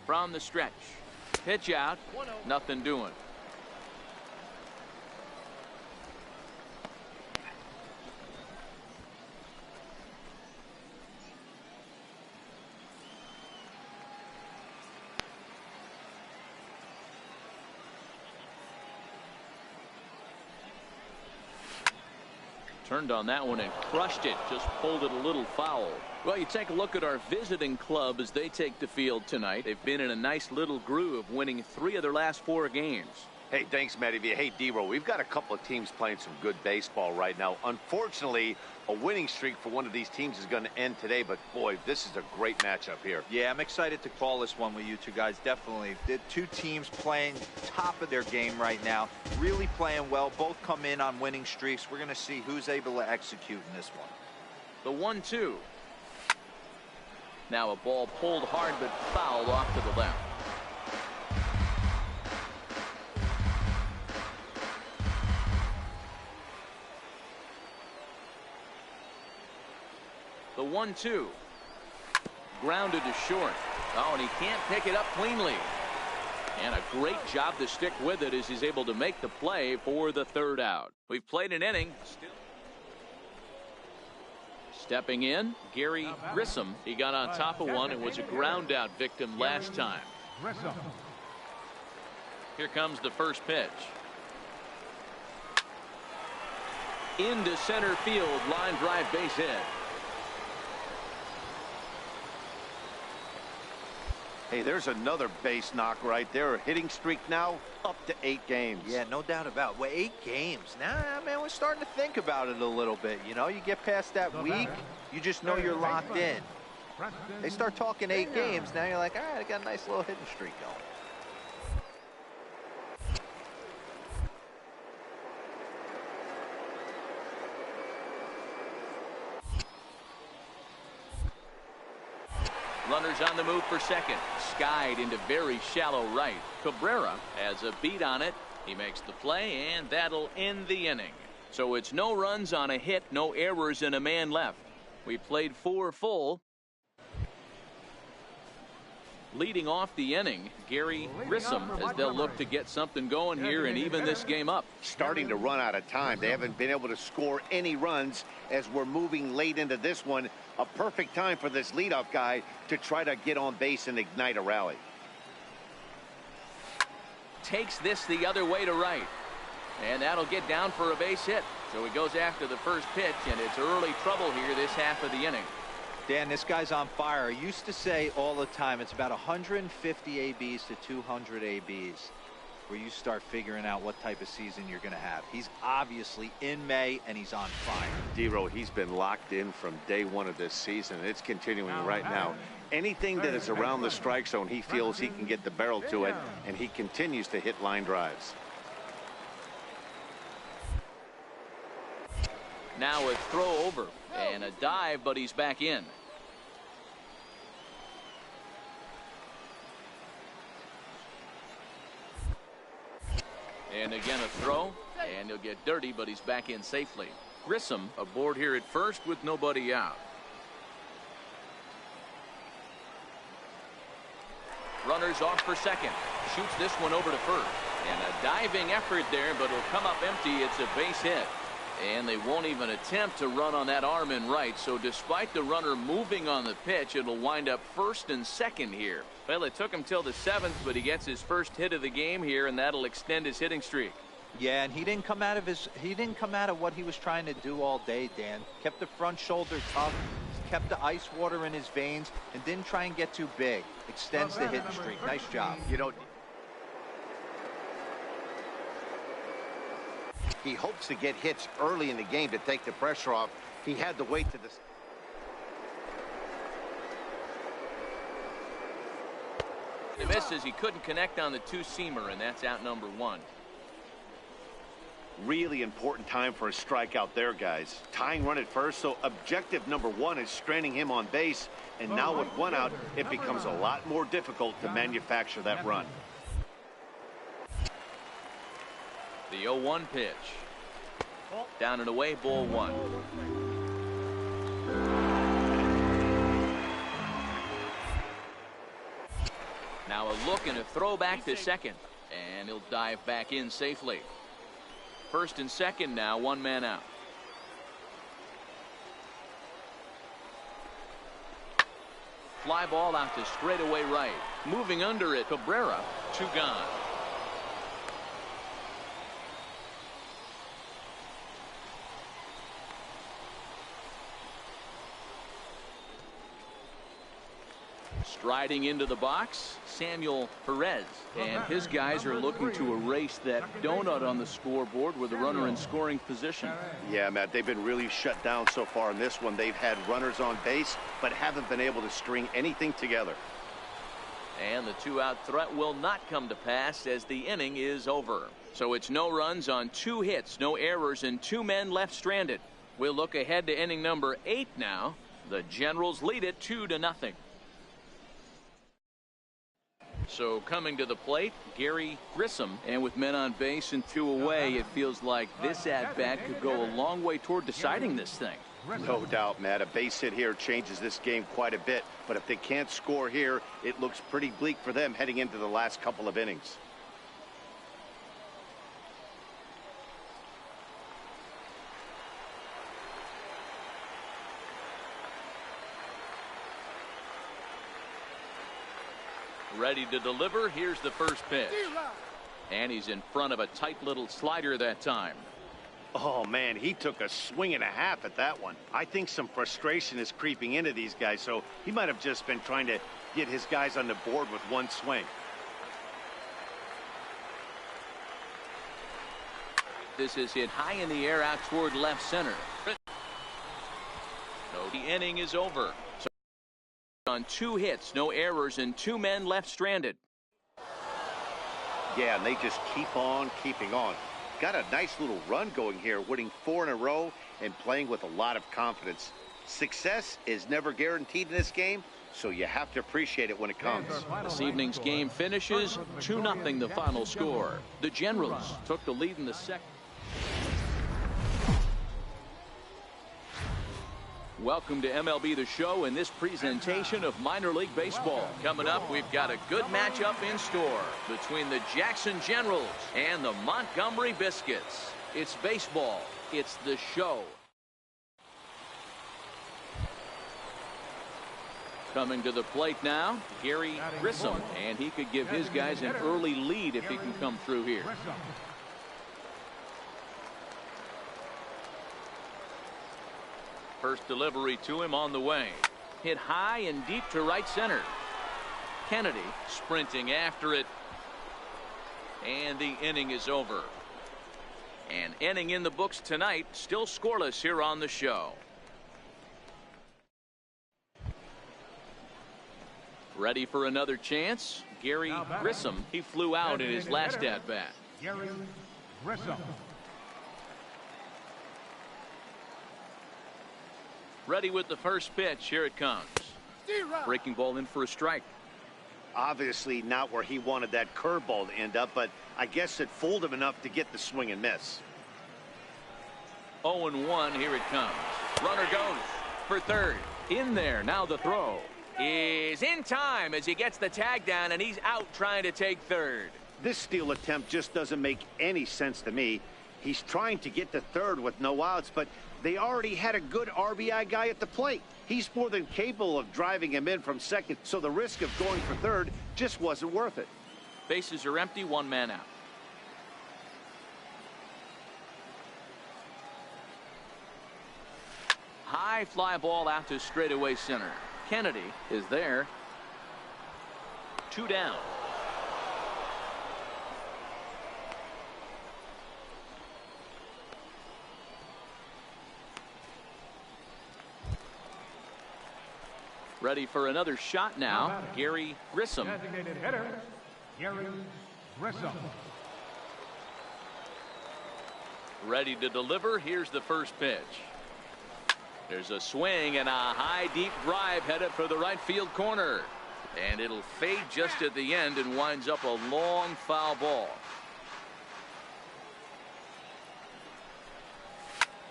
from the stretch. Pitch out. Nothing doing. Turned on that one and crushed it. Just pulled it a little foul. Well, you take a look at our visiting club as they take the field tonight. They've been in a nice little groove, winning 3 of their last 4 games. Hey, thanks, Matty V. Hey, D-Roll, we've got a couple of teams playing some good baseball right now. Unfortunately, a winning streak for one of these teams is going to end today, but boy, this is a great matchup here. Yeah, I'm excited to call this one with you two guys, definitely. The 2 teams playing top of their game right now, really playing well, both come in on winning streaks. We're going to see who's able to execute in this one. The 1-2. Now a ball pulled hard but fouled off to the left. The 1-2. Grounded to short. Oh, and he can't pick it up cleanly. And a great job to stick with it as he's able to make the play for the 3rd out. We've played an inning. Stepping in, Gary Grissom. He got on top of one and was a ground out victim last time. Here comes the first pitch. Into center field, line drive, base hit. Hey, there's another base knock right there. A hitting streak now up to 8 games. Yeah, no doubt about it. Well, 8 games. Now, man, we're starting to think about it a little bit. You know, you get past that week, you just know you're locked in. They start talking 8 games, now you're like, all right, I got a nice little hitting streak going. Runners on the move for second. Skied into very shallow right. Cabrera has a beat on it. He makes the play, and that'll end the inning. So it's no runs on a hit, no errors, and a man left. We played 4 full. Leading off the inning, Gary Grissom, as they'll look to get something going here and even this game up. Starting to run out of time. They haven't been able to score any runs as we're moving late into this one. A perfect time for this leadoff guy to try to get on base and ignite a rally. Takes this the other way to right. And that'll get down for a base hit. So he goes after the first pitch, and it's early trouble here this half of the inning. Dan, this guy's on fire. I used to say all the time, it's about 150 ABs to 200 ABs where you start figuring out what type of season you're going to have. He's obviously in May, and he's on fire. D-Roll, he's been locked in from day 1 of this season, and it's continuing right now. Anything that is around the strike zone, he feels he can get the barrel to it, and he continues to hit line drives. Now a throw over and a dive, but he's back in. And again a throw, and he'll get dirty, but he's back in safely. Grissom aboard here at first with nobody out. Runners off for second. Shoots this one over to first. And a diving effort there, but it'll come up empty. It's a base hit. And they won't even attempt to run on that arm in right. So despite the runner moving on the pitch, it'll wind up first and second here. Well, it took him till the 7th, but he gets his first hit of the game here, and that'll extend his hitting streak. Yeah, and he didn't come out of what he was trying to do all day, Dan. Kept the front shoulder tough, kept the ice water in his veins, and didn't try and get too big. Extends the hitting streak. Nice job. You know, he hopes to get hits early in the game to take the pressure off. He had to wait to the... The miss is he couldn't connect on the 2-seamer, and that's out number 1. Really important time for a strikeout there, guys. Tying run at first, so objective number 1 is stranding him on base, and now with 1 out, it becomes a lot more difficult to manufacture that run. The 0-1 pitch. Down and away, ball 1. Now a look and a throw back to second. And he'll dive back in safely. First and second now, one man out. Fly ball out to straightaway right. Moving under it, Cabrera, 2 gone. Striding into the box, Samuel Perez, and his guys are looking to erase that donut on the scoreboard with a runner in scoring position. Yeah, Matt, they've been really shut down so far in this one. They've had runners on base, but haven't been able to string anything together. And the 2-out threat will not come to pass as the inning is over. So it's no runs on 2 hits, no errors, and 2 men left stranded. We'll look ahead to inning number 8 now. The Generals lead it 2-0. So coming to the plate, Gary Grissom, and with men on base and 2 away, it feels like this at-bat could go a long way toward deciding this thing. No doubt, Matt. A base hit here changes this game quite a bit, but if they can't score here, it looks pretty bleak for them heading into the last couple of innings. Ready to deliver. Here's the first pitch. And he's in front of a tight little slider that time. Oh, man, he took a swing and a half at that one. I think some frustration is creeping into these guys, so he might have just been trying to get his guys on the board with one swing. This is hit high in the air out toward left center. So the inning is over. So on 2 hits, no errors, and 2 men left stranded. Yeah, and they just keep on keeping on. Got a nice little run going here, winning 4 in a row and playing with a lot of confidence. Success is never guaranteed in this game, so you have to appreciate it when it comes. This evening's game finishes 2-0 the final score. The Generals took the lead in the second. Welcome to MLB The Show and this presentation of minor league baseball. Coming up, we've got a good matchup in store between the Jackson Generals and the Montgomery Biscuits. It's baseball. It's the show. Coming to the plate now, Gary Grissom, and he could give his guys an early lead if he can come through here. First delivery to him on the way. Hit high and deep to right center. Kennedy sprinting after it. And the inning is over. An inning in the books tonight, still scoreless here on the show. Ready for another chance? Gary Grissom. He flew out in his last at-bat. Gary Grissom. Ready with the first pitch. Here it comes. Breaking ball in for a strike. Obviously not where he wanted that curveball to end up, but I guess it fooled him enough to get the swing and miss. 0-1. Here it comes. Runner goes for third. In there. Now the throw is in time as he gets the tag down, and he's out trying to take third. This steal attempt just doesn't make any sense to me. He's trying to get to third with no outs, but they already had a good RBI guy at the plate. He's more than capable of driving him in from second, so the risk of going for third just wasn't worth it. Bases are empty, 1 man out. High fly ball out to straightaway center. Kennedy is there. 2 down. Ready for another shot now, Gary Grissom. Designated hitter, Gary Grissom. Ready to deliver. Here's the first pitch. There's a swing and a high deep drive headed for the right field corner. And it'll fade just at the end and winds up a long foul ball.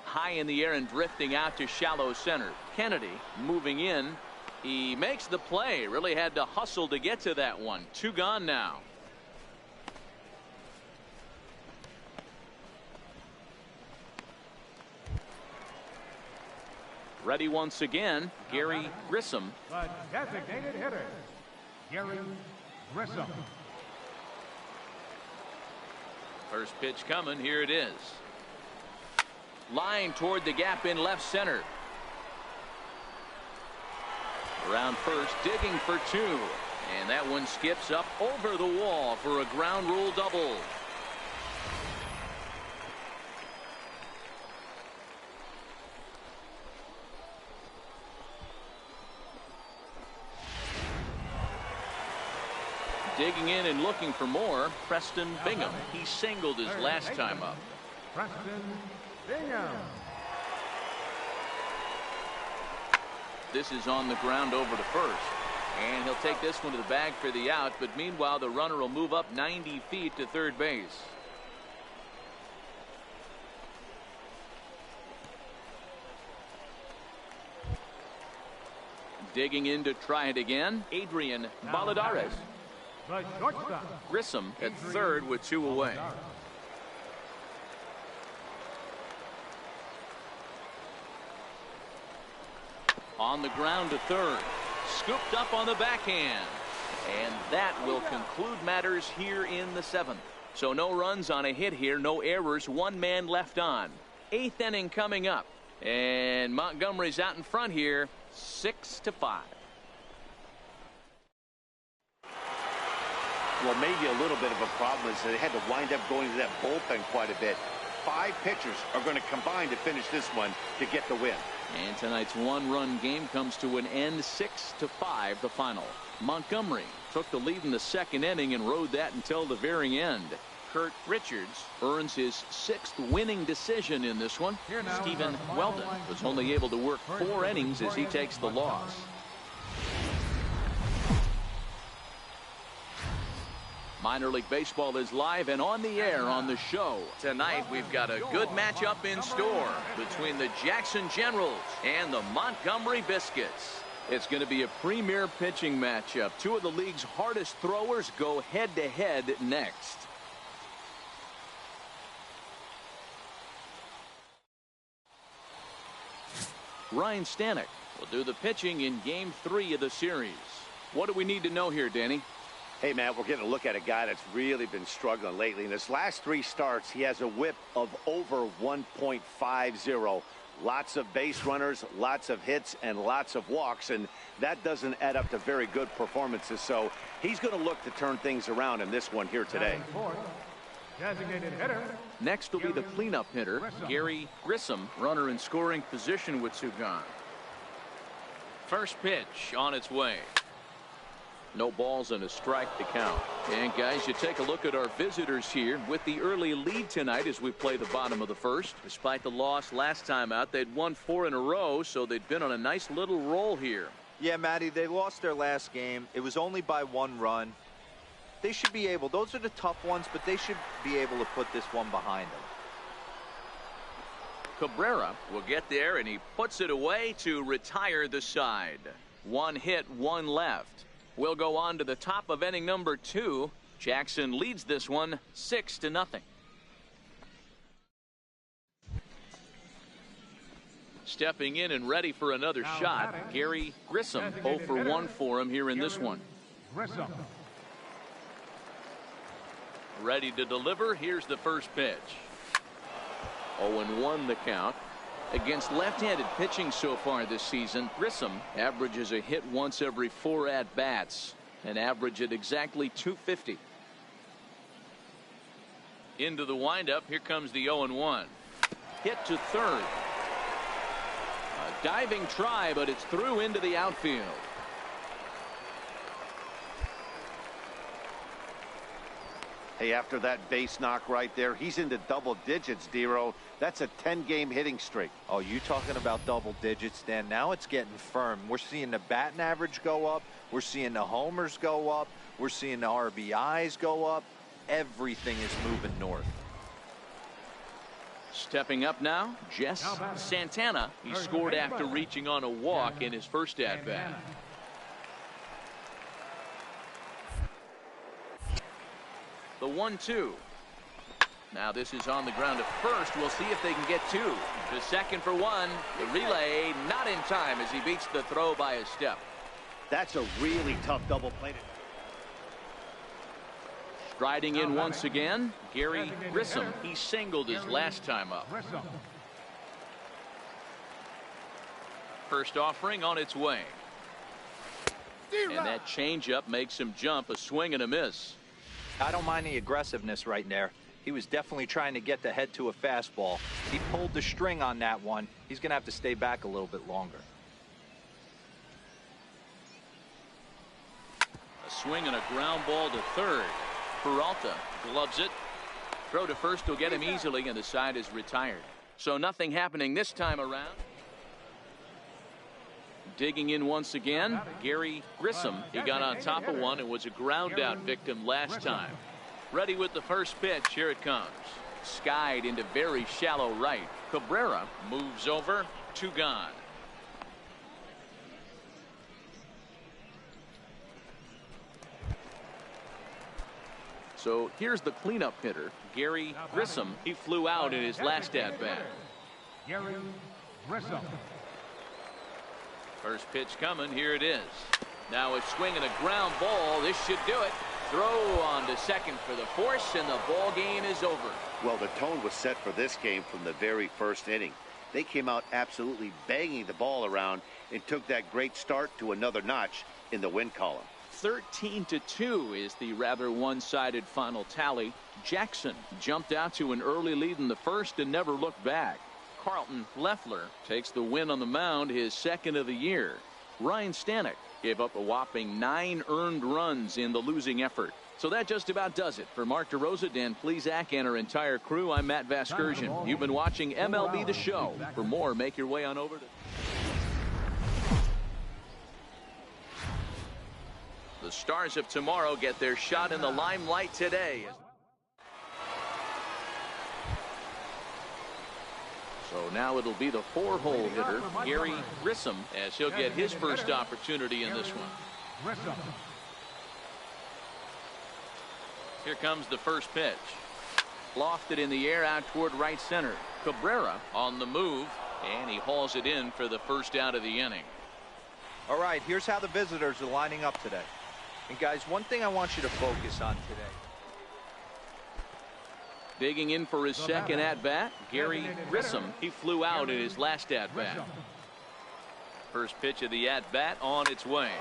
High in the air and drifting out to shallow center. Kennedy moving in. He makes the play. Really had to hustle to get to that one. 2 gone now. Ready once again, Gary Grissom. The designated hitter, Gary Grissom. First pitch coming. Here it is. Line toward the gap in left center. Around first, digging for 2. And that one skips up over the wall for a ground rule double. Digging in and looking for more, Preston Bingham. He singled his last time up. Preston Bingham. This is on the ground over to first. And he'll take this one to the bag for the out, but meanwhile the runner will move up 90 feet to third base. Digging in to try it again, Adrian Valladares. The shortstop, Grissom at third with 2 away. On the ground to third. Scooped up on the backhand. And that will conclude matters here in the 7th. So no runs on a hit here, no errors, 1 man left on. 8th inning coming up. And Montgomery's out in front here, 6-5. Well, maybe a little bit of a problem is they had to wind up going to that bullpen quite a bit. 5 pitchers are going to combine to finish this one to get the win. And tonight's 1-run game comes to an end, 6-5 the final. Montgomery took the lead in the 2nd inning and rode that until the very end. Kurt Richards earns his 6th winning decision in this one. Stephen Weldon was only able to work 4 innings as he takes the loss. Minor League Baseball is live and on the air on the show. Tonight we've got a good matchup in store between the Jackson Generals and the Montgomery Biscuits. It's going to be a premier pitching matchup. 2 of the league's hardest throwers go head-to-head next. Ryan Stanek will do the pitching in Game 3 of the series. What do we need to know here, Danny? Hey, Matt, we're getting a look at a guy that's really been struggling lately. In his last 3 starts, he has a whip of over 1.50. Lots of base runners, lots of hits, and lots of walks, and that doesn't add up to very good performances. So he's going to look to turn things around in this one here today. Designated hitter. Next will be the cleanup hitter, Gary Grissom, runner in scoring position with 2 gone. First pitch on its way. No balls and a strike to count. And guys, you take a look at our visitors here with the early lead tonight as we play the bottom of the 1st. Despite the loss last time out, they'd won 4 in a row, so they'd been on a nice little roll here. Yeah, Matty, they lost their last game. It was only by 1 run. They should be able, those are the tough ones, but they should be able to put this one behind them. Cabrera will get there, and he puts it away to retire the side. 1 hit, 1 left. We'll go on to the top of inning number 2. Jackson leads this one 6-0. Stepping in and ready for another shot, Gary Grissom. 0 for 1 for him here in this one. Grissom. Ready to deliver. Here's the first pitch. 0-1 the count. Against left-handed pitching so far this season, Grissom averages a hit once every 4 at-bats, an average at exactly 250. Into the windup. Here comes the 0-1. Hit to third. A diving try, but it's through into the outfield. Hey, after that base knock right there, he's into double digits, Dero. That's a 10-game hitting streak. Oh, you talking about double digits, Dan? Now it's getting firm. We're seeing the batting average go up. We're seeing the homers go up. We're seeing the RBIs go up. Everything is moving north. Stepping up now, Jess Santana. He scored after reaching on a walk in his first at-bat. The 1-2. Now this is on the ground at first. We'll see if they can get two. The second for one. The relay not in time as he beats the throw by a step. That's a really tough double play. Striding in once again, Gary Grissom. He singled his last time up. First offering on its way. And that changeup makes him jump. A swing and a miss. I don't mind the aggressiveness right there. He was definitely trying to get the head to a fastball. He pulled the string on that one. He's going to have to stay back a little bit longer. A swing and a ground ball to third. Peralta gloves it. Throw to first will get him easily, and the side is retired. So nothing happening this time around. Digging in once again, Gary Grissom. He got on top of one and was a ground out victim last time. Ready with the first pitch. Here it comes. Skied into very shallow right. Cabrera moves over. 2 gone. So here's the cleanup hitter, Gary Grissom. He flew out in his last at bat. Gary Grissom. First pitch coming. Here it is. Now a swing and a ground ball. This should do it. Throw on to second for the force, and the ball game is over. Well, the tone was set for this game from the very first inning. They came out absolutely banging the ball around and took that great start to another notch in the win column. 13-2 is the rather one-sided final tally. Jackson jumped out to an early lead in the first and never looked back. Carlton Leffler takes the win on the mound, his second of the year. Ryan Stanek gave up a whopping 9 earned runs in the losing effort. So that just about does it. For Mark DeRosa, Dan Plesac, and our entire crew, I'm Matt Vasgersian. You've been watching MLB The Show. For more, make your way on over to... The Stars of tomorrow get their shot in the limelight today. So now it'll be the 4-hole hitter, Gary Grissom, as he'll get his first opportunity in this one. Here comes the first pitch. Lofted in the air out toward right center. Cabrera on the move, and he hauls it in for the first out of the inning. All right, here's how the visitors are lining up today. And guys, one thing I want you to focus on today. Digging in for his second at-bat, Gary Grissom. He flew out in his last at-bat. First pitch of the at-bat on its way.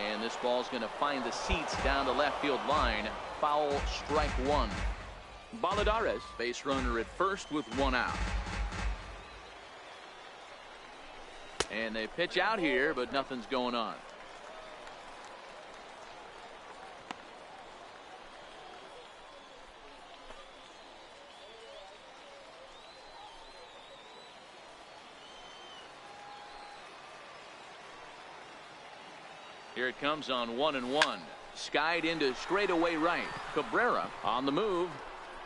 And this ball's going to find the seats down the left field line. Foul, strike 1. Valladares, base runner at first with 1 out. And they pitch out here, but nothing's going on. Here it comes on 1-1. Skied into straightaway right. Cabrera on the move.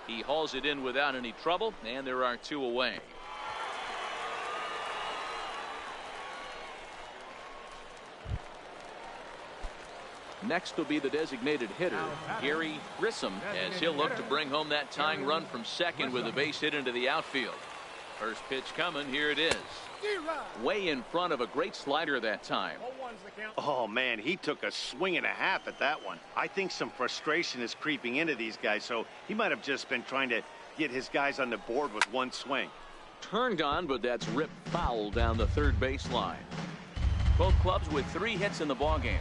He hauls it in without any trouble, and there are 2 away. Next will be the designated hitter, Gary Grissom, as he'll look to bring home that tying run from second with a base hit into the outfield. First pitch coming. Here it is. Way in front of a great slider that time. Oh, man, he took a swing and a half at that one. I think some frustration is creeping into these guys, so he might have just been trying to get his guys on the board with 1 swing. Turned on, but that's ripped foul down the third baseline. Both clubs with 3 hits in the ballgame.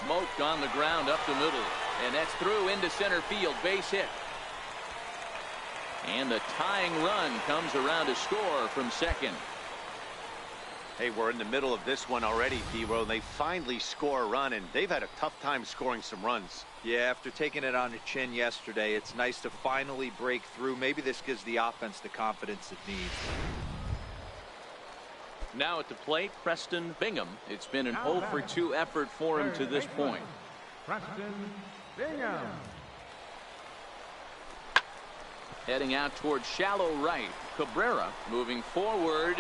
Smoked on the ground up the middle, and that's through into center field. Base hit. And the tying run comes around to score from second. Hey, we're in the middle of this one already, D-Row. They finally score a run, and they've had a tough time scoring some runs. Yeah, after taking it on the chin yesterday, it's nice to finally break through. Maybe this gives the offense the confidence it needs. Now at the plate, Preston Bingham. It's been an 0-for-2 effort for him to this point. Preston Bingham. Heading out towards shallow right. Cabrera moving forward,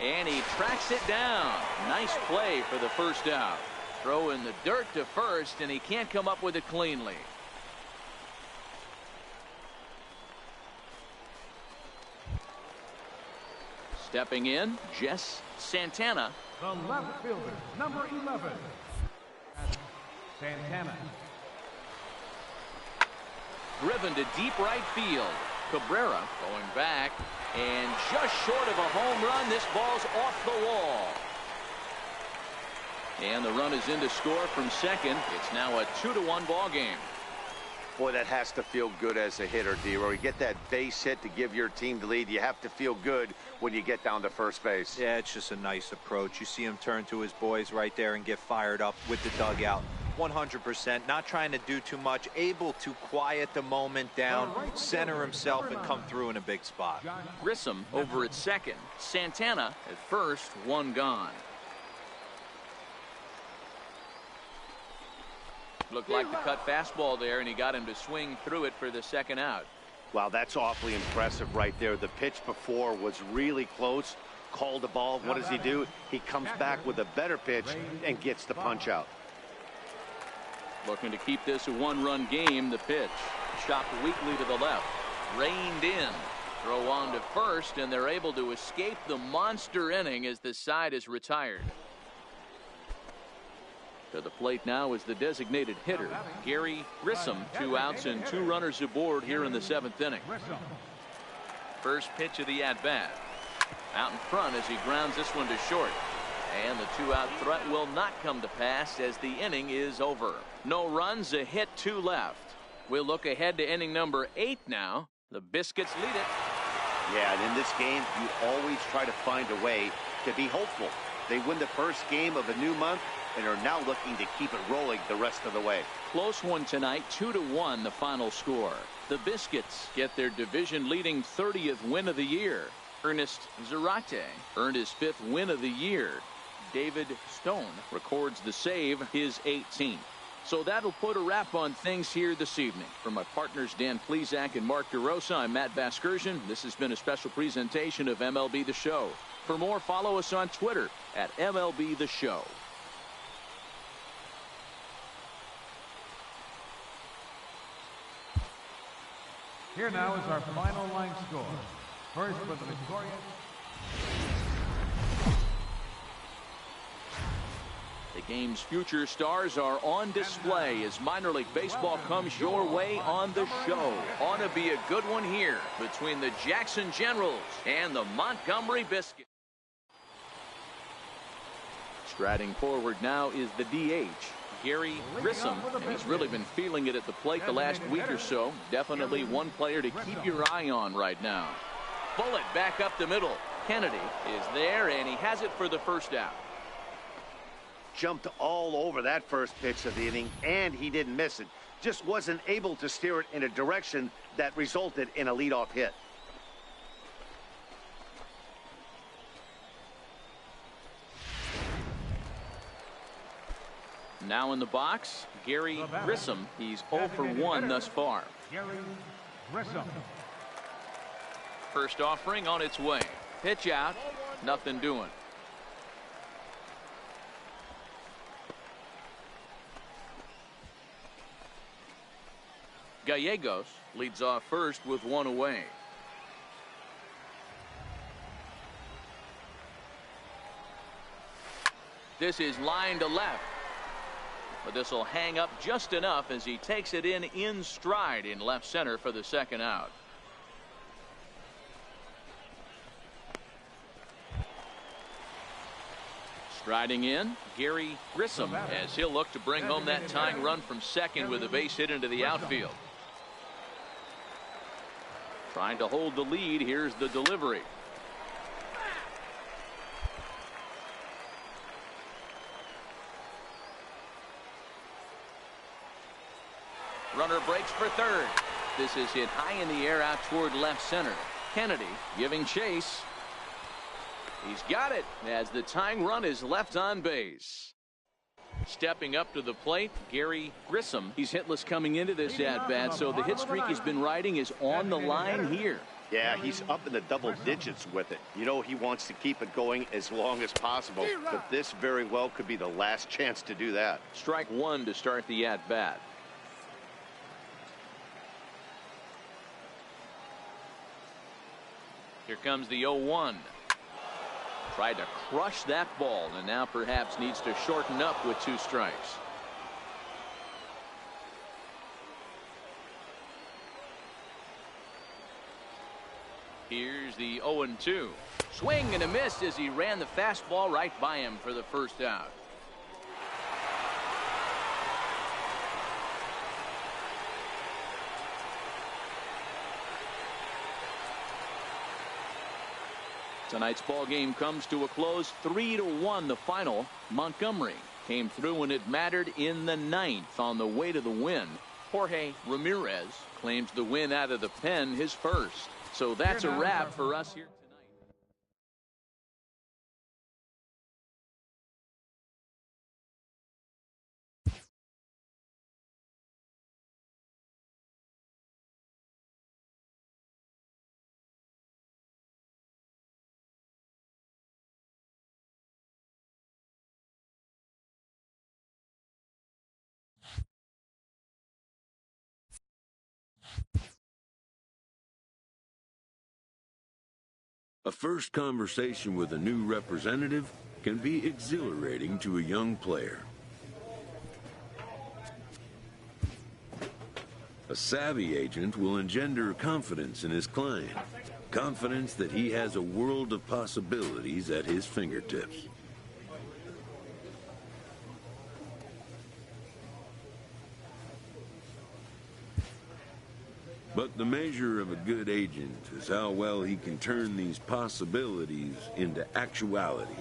and he tracks it down. Nice play for the first out. Throw in the dirt to first, and he can't come up with it cleanly. Stepping in, Jess Santana. The left fielder, number 11, Santana. Driven to deep right field. Cabrera going back, and just short of a home run. This ball's off the wall. And the run is in to score from second. It's now a 2-1 ball game. Boy, that has to feel good as a hitter, D-Roy. You get that base hit to give your team the lead. You have to feel good when you get down to first base. Yeah, it's just a nice approach. You see him turn to his boys right there and get fired up with the dugout. 100%, not trying to do too much, able to quiet the moment down, center himself, and come through in a big spot. Grissom over at second. Santana at first, one gone. Looked like the cut fastball there, and he got him to swing through it for the second out. Wow, that's awfully impressive right there. The pitch before was really close. Called the ball. What does he do? He comes back with a better pitch and gets the punch out. Looking to keep this a one-run game. The pitch chopped weakly to the left. Reined in. Throw on to first, and they're able to escape the monster inning as the side is retired. To the plate now is the designated hitter, Gary Grissom. 2 outs and 2 runners aboard here in the 7th inning. First pitch of the at-bat. Out in front as he grounds this one to short. And the 2-out threat will not come to pass as the inning is over. No runs, a hit, 2 left. We'll look ahead to inning number 8 now. The Biscuits lead it. Yeah, and in this game, you always try to find a way to be hopeful. They win the first game of a new month and are now looking to keep it rolling the rest of the way. Close one tonight, 2-1 the final score. The Biscuits get their division-leading 30th win of the year. Ernest Zarate earned his 5th win of the year. David Stone records the save, his 18th. So that'll put a wrap on things here this evening. For my partners Dan Plesac and Mark DeRosa, I'm Matt Vasgersian. This has been a special presentation of MLB The Show. For more, follow us on Twitter at MLB The Show. Here now is our final line score. First for the victorious. The game's future stars are on display as minor league baseball comes your way on the show. Ought to be a good one here between the Jackson Generals and the Montgomery Biscuits. Striding forward now is the DH, Gary Grissom. He's really been feeling it at the plate the last week or so. Definitely one player to keep your eye on right now. Bullet back up the middle. Kennedy is there, and he has it for the first out. Jumped all over that first pitch of the inning, and he didn't miss it. Just wasn't able to steer it in a direction that resulted in a leadoff hit. Now in the box, Gary Grissom. He's 0 for 1 thus far. Gary Grissom. First offering on its way. Pitch out. Nothing doing. Gallegos leads off first with 1 away. This is line to left. But this will hang up just enough as he takes it in stride in left center for the second out. Striding in, Gary Grissom, as he'll look to bring home that tying run from second with a base hit into the outfield. Trying to hold the lead. Here's the delivery. Runner breaks for third. This is hit high in the air out toward left center. Kennedy giving chase. He's got it as the tying run is left on base. Stepping up to the plate, Gary Grissom. He's hitless coming into this at-bat, so the hit streak he's been riding is on the line here. Yeah, he's up in the double digits with it. You know, he wants to keep it going as long as possible, but this very well could be the last chance to do that. Strike one to start the at-bat. Here comes the 0-1. Tried to crush that ball, and now perhaps needs to shorten up with 2 strikes. Here's the 0-2. Swing and a miss as he ran the fastball right by him for the first out. Tonight's ball game comes to a close, 3-1 the final. Montgomery came through when it mattered in the 9th on the way to the win. Jorge Ramirez claims the win out of the pen, his first. So that's a wrap for us here tonight. A first conversation with a new representative can be exhilarating to a young player. A savvy agent will engender confidence in his client, confidence that he has a world of possibilities at his fingertips. But the measure of a good agent is how well he can turn these possibilities into actualities.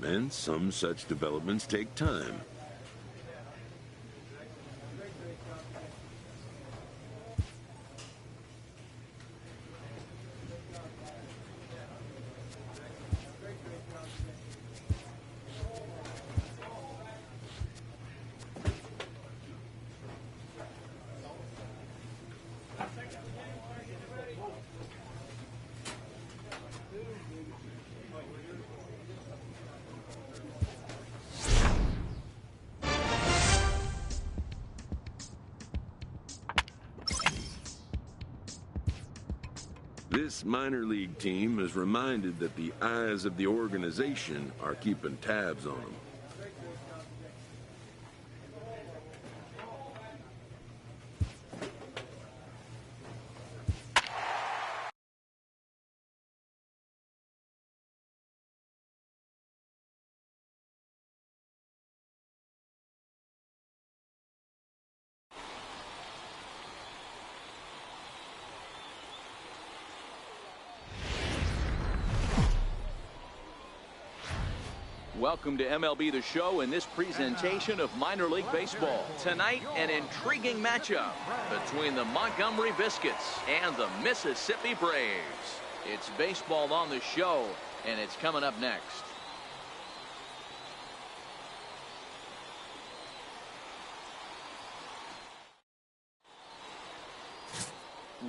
And some such developments take time. This minor league team is reminded that the eyes of the organization are keeping tabs on them. Welcome to MLB The Show and this presentation of minor league baseball. Tonight, an intriguing matchup between the Montgomery Biscuits and the Mississippi Braves. It's baseball on the show, and it's coming up next.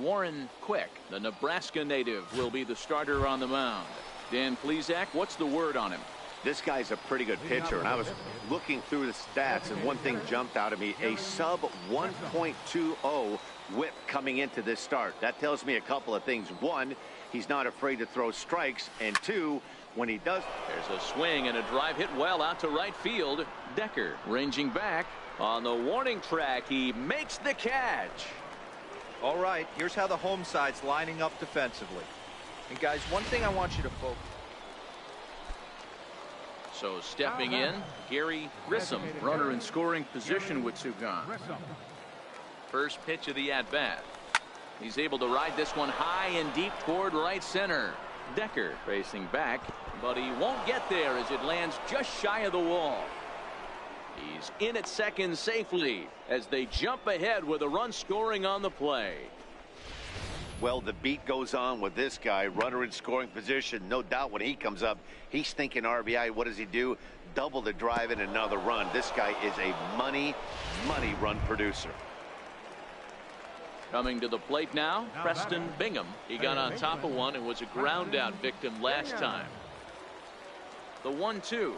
Warren Quick, the Nebraska native, will be the starter on the mound. Dan Plesac, what's the word on him? This guy's a pretty good pitcher, and I was looking through the stats, and one thing jumped out at me, a sub 1.20 whip coming into this start. That tells me a couple of things. One, he's not afraid to throw strikes, and two, when he does... There's a swing and a drive hit well out to right field. Decker ranging back on the warning track. He makes the catch. All right, here's how the home side's lining up defensively. And guys, one thing I want you to focus. So stepping in, Gary Grissom, runner in scoring position with two gone. First pitch of the at-bat. He's able to ride this one high and deep toward right center. Decker racing back, but he won't get there as it lands just shy of the wall. He's in at second safely as they jump ahead with a run scoring on the play. Well, the beat goes on with this guy, runner in scoring position. No doubt when he comes up, he's thinking RBI. What does he do? Double the drive and another run. This guy is a money run producer. Coming to the plate now, Preston Bingham. He got on top of one and was a ground out victim last time. The 1-2.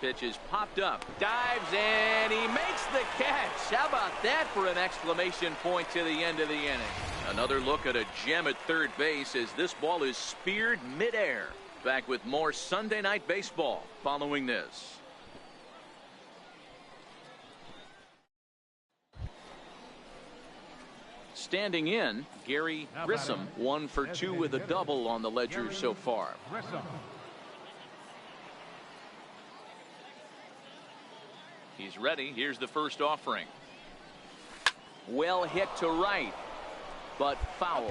Pitch is popped up, dives, and he makes the catch. How about that for an exclamation point to the end of the inning? Another look at a gem at third base as this ball is speared midair. Back with more Sunday Night Baseball following this. Standing in, Gary Grissom, 1 for 2 with a double on the ledger so far. He's ready. Here's the first offering. Well hit to right, but foul.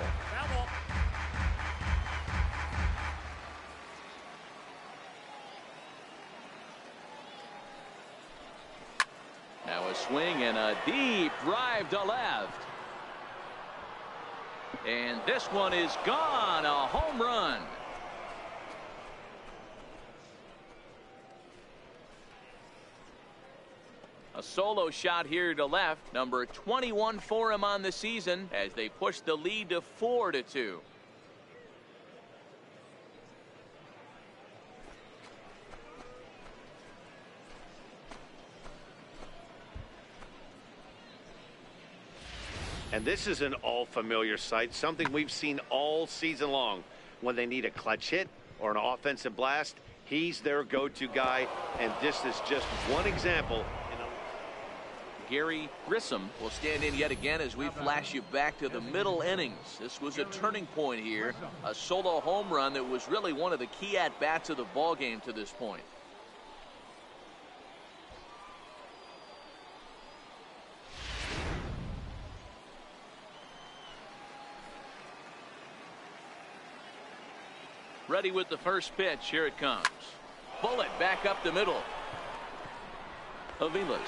Now a swing and a deep drive to left. And this one is gone. A home run. A solo shot here to left. Number 21 for him on the season as they push the lead to 4-2. And this is an all-familiar sight, something we've seen all season long. When they need a clutch hit or an offensive blast, he's their go-to guy, and this is just one example. Gary Grissom will stand in yet again as we flash you back to the middle innings. This was a turning point here, a solo home run that was really one of the key at-bats of the ball game to this point. Ready with the first pitch. Here it comes. Bullet back up the middle. Aviles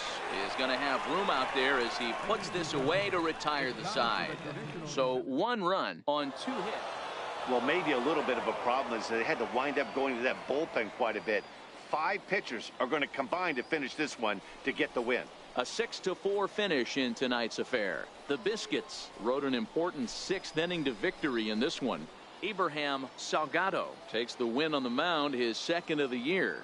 is going to have room out there as he puts this away to retire the side. So 1 run on 2 hits. Well, maybe a little bit of a problem is they had to wind up going to that bullpen quite a bit. 5 pitchers are going to combine to finish this one to get the win. A 6-4 finish in tonight's affair. The Biscuits rode an important 6th inning to victory in this one. Abraham Salgado takes the win on the mound, his 2nd of the year.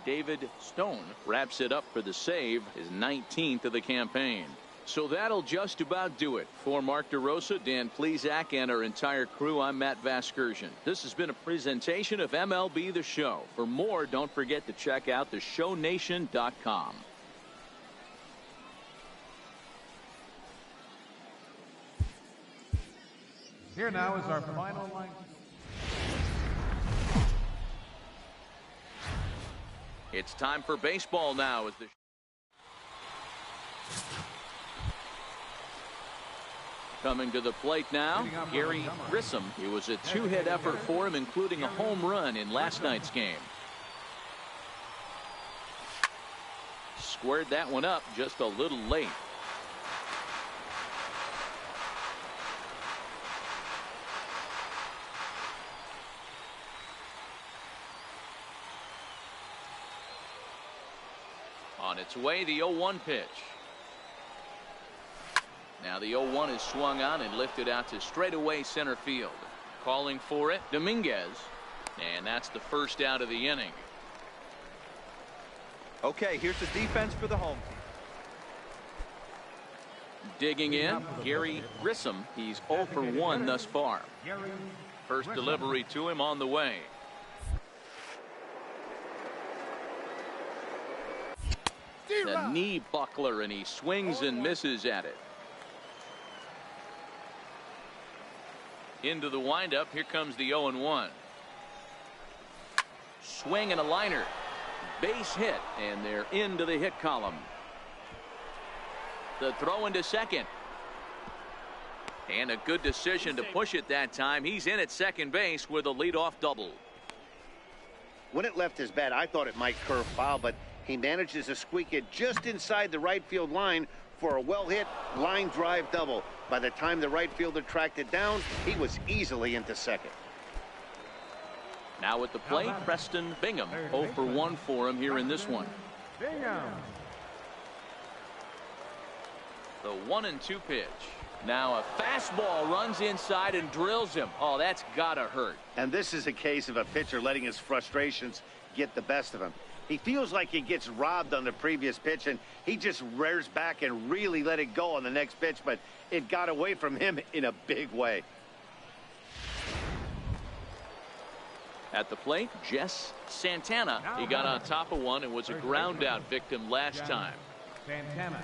David Stone wraps it up for the save, his 19th of the campaign. So that'll just about do it. For Mark DeRosa, Dan Plesac, and our entire crew, I'm Matt Vasgersian. This has been a presentation of MLB The Show. For more, don't forget to check out theshownation.com. Here now is our final line. It's time for baseball now. As the coming to the plate now, Gary Grissom. It was a 2-hit effort for him, including a home run in last night's game. Squared that one up just a little late. On its way, the 0-1 pitch. Now the 0-1 is swung on and lifted out to straightaway center field. Calling for it, Dominguez. And that's the first out of the inning. Okay, here's the defense for the home team. Digging in, Gary Grissom. He's 0 for 1 thus far. First delivery to him on the way. The knee buckler, and he swings and misses at it. Into the windup. Here comes the 0-1. Swing and a liner. Base hit, and they're into the hit column. The throw into second. And a good decision to push it that time. He's in at second base with a leadoff double. When it left his bat, I thought it might curve foul, but he manages to squeak it just inside the right field line for a well-hit line drive double. By the time the right fielder tracked it down, he was easily into second. Now at the plate, Preston Bingham. 0 for 1 for him here in this one. Bingham. The 1-2 pitch. Now a fastball runs inside and drills him. Oh, that's gotta hurt. And this is a case of a pitcher letting his frustrations get the best of him. He feels like he gets robbed on the previous pitch, and he just rears back and really let it go on the next pitch, but it got away from him in a big way. At the plate, Jess Santana. He got on top of one and was a ground out victim last time. Santana.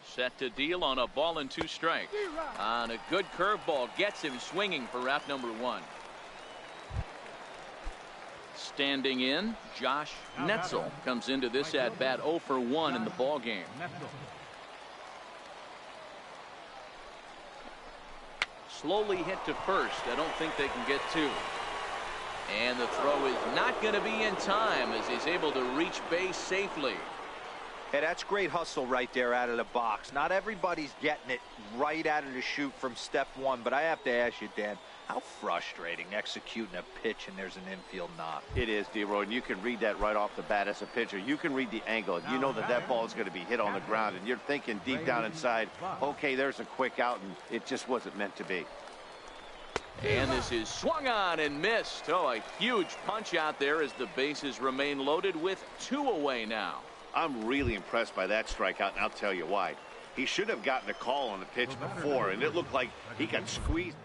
Set to deal on a ball and 2 strikes. On a good curveball, gets him swinging for out number 1. Standing in, Josh Netzel comes into this at bat 0 for 1 in the ball game. Slowly hit to first. I don't think they can get 2. And the throw is not going to be in time as he's able to reach base safely. Hey, that's great hustle right there out of the box. Not everybody's getting it right out of the chute from step 1, but I have to ask you, Dan, how frustrating executing a pitch and there's an infield knock. It is, D-Roy, and you can read that right off the bat as a pitcher. You can read the angle, and you know that that ball is going to be hit on the ground, and you're thinking deep down inside, okay, there's a quick out, and it just wasn't meant to be. And this is swung on and missed. Oh, a huge punch out there as the bases remain loaded with 2 away now. I'm really impressed by that strikeout, and I'll tell you why. He should have gotten a call on the pitch before, and it looked like he got squeezed.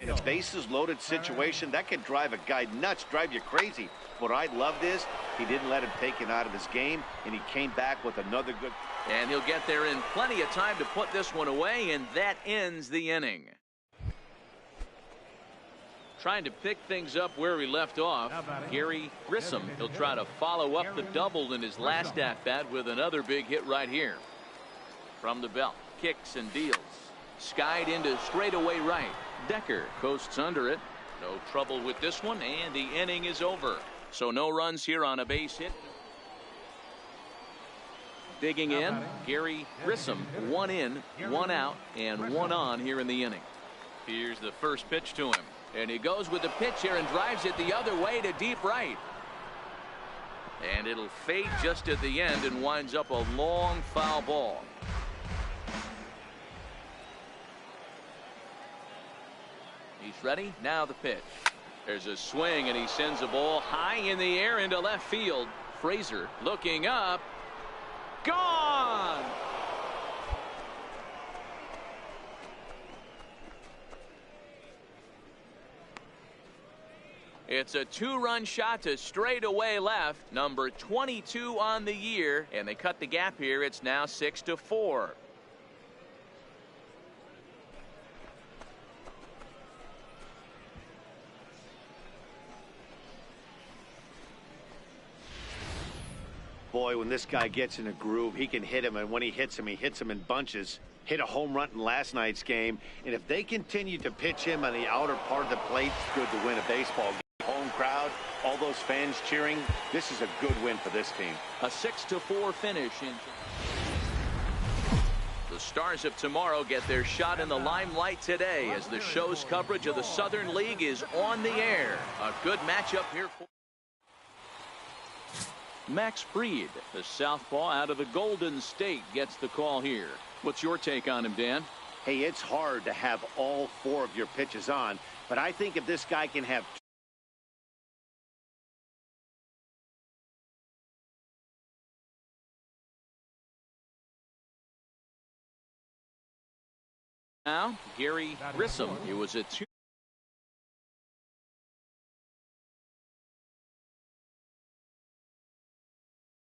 In a bases-loaded situation, that could drive a guy nuts, drive you crazy. What I loved is he didn't let him take it out of his game, and he came back with another good. And he'll get there in plenty of time to put this one away, and that ends the inning. Trying to pick things up where he left off, Gary Grissom. He'll try to follow up the double in his last at-bat with another big hit right here. From the belt, kicks and deals. Skied into straightaway right. Decker coasts under it. No trouble with this one, and the inning is over. So no runs here on a base hit. Digging in, Gary Grissom. 1 in, 1 out, and 1 on here in the inning. Here's the first pitch to him. And he goes with the pitch here and drives it the other way to deep right. And it'll fade just at the end and winds up a long foul ball. He's ready. Now the pitch. There's a swing, and he sends the ball high in the air into left field. Frazier looking up. Gone! It's a 2-run shot to straightaway left, number 22 on the year, and they cut the gap here. It's now 6-4. Boy, when this guy gets in a groove, he can hit him, and when he hits him in bunches. Hit a home run in last night's game, and if they continue to pitch him on the outer part of the plate, it's good to win a baseball game. Home crowd, all those fans cheering, this is a good win for this team. A 6-4 finish. The Stars of tomorrow get their shot in the limelight today as the show's coverage of the Southern League is on the air. A good matchup here for Max Fried, the southpaw out of the Golden State, gets the call here. What's your take on him, Dan? Hey, it's hard to have all 4 of your pitches on, but I think if this guy can have now, Gary Grissom. It was a 2